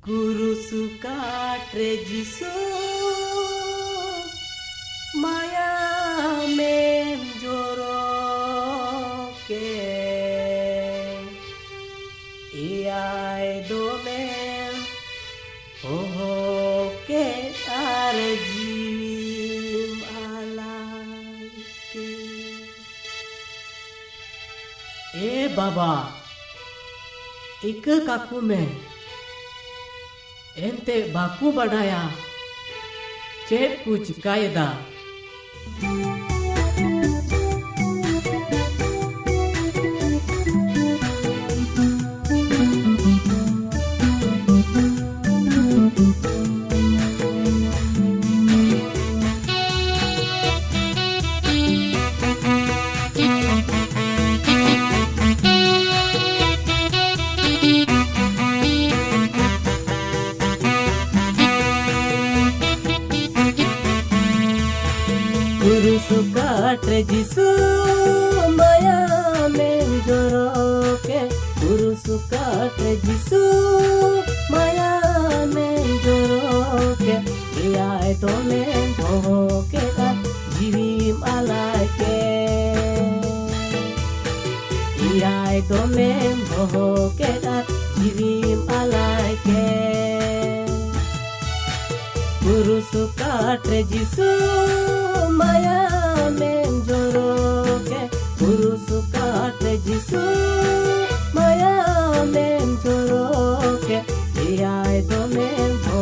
Guru suka trejiso maya mem joro ke iai do mem ho ke tarjim alai ke baba ik kaku में एंते Baku बढ़ाया चेत कुछ कायदा Guru suka trejisu maya mem joro ke Guru suka trejisu maya mem joro ke iai to mem ho ke ta jivim alai ke iai to mem ho ke ta jivim alai ke Guru suka trejisu maya mem joro ke Guru suka trejisu maya mem joro ke iai do mem ho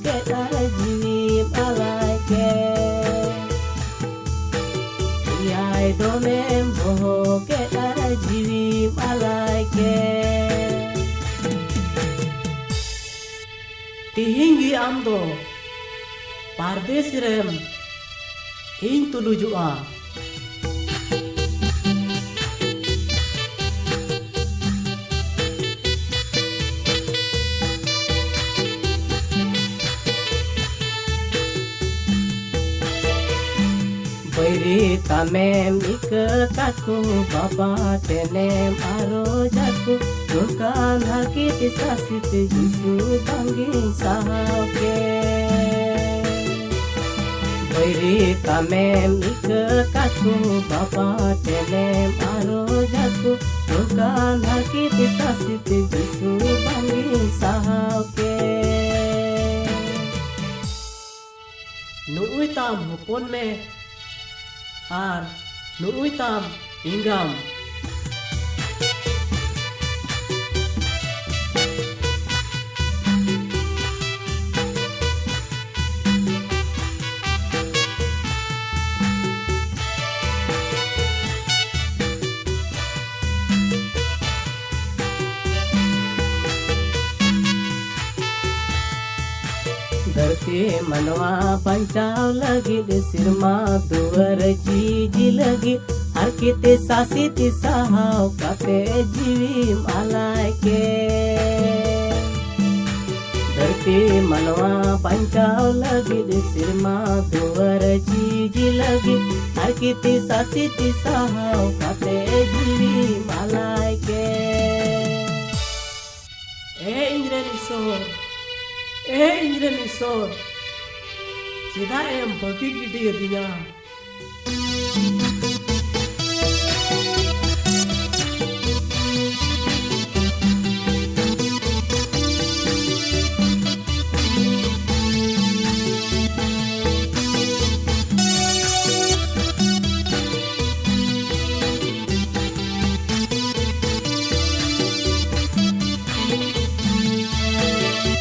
ke tar jivim alai ke iai do mem ho ke tar jivim alai ke Tinggi amdo Pardes rem ing tulujua Bairi tamem ik kaku baba tenem aro jaku Tukan hakit sasit jisu bangin sahake Bairi tamem ik kaku baba tenem aro jaku Tukan hakit sasit jisu bangin sahake Nuui tam hupon me Ar nuui tam ingam धरती मनवा पंचाव लगी सिरमा दुवर चीज लगी हर किते सासी तिसाहाव काते जीवी मालाय के धरती मनवा पंचाव लगी सिरमा दुवर चीज लगी हर किते सासी तिसाहाव काते जीवी मालाय के इंद्रनी सोर इंद्रनी सोर सीधा एम बगी गिडी दिया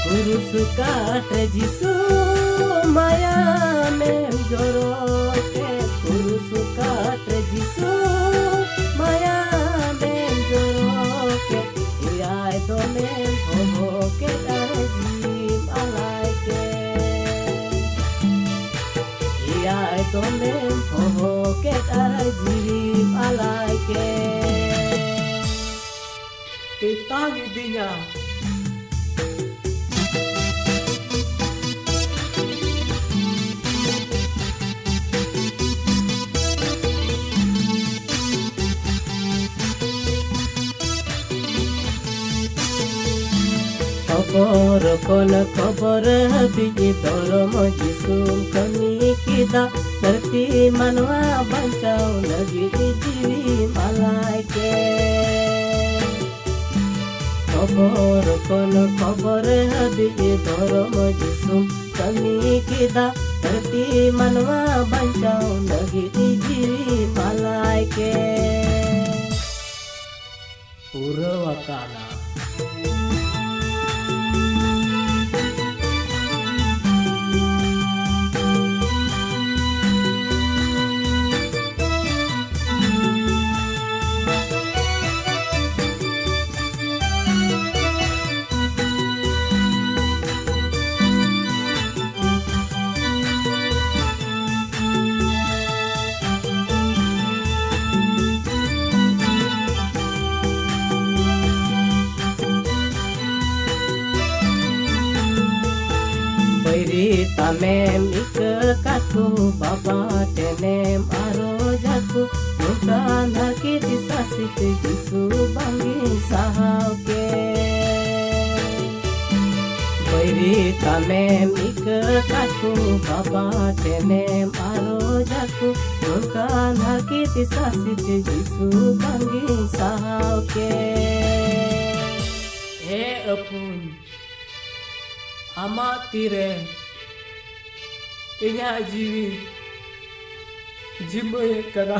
Guru suka trejisu maya mem joro ke Guru suka trejisu maya mem joro ke iai do mem ho ke tarjim alai ke iai do mem ho ke tarjim alai ke Titang idinya Kobor kon kobor biji dorong jisum kami kita Terti manwa bancau lagi jiwi malaike Kobor kon kobor biji dorong jisum kami kita Terti manwa bancau lagi jiwi malaike Purwakala Tamem ikatku baba tenem aro jatku bukan haki disasik jisu bangi sahauke Bairi tamem ikatku baba tenem aro jatku bukan haki disasik jisu bangi sahauke apun amatire Inya jiwi jimboye kana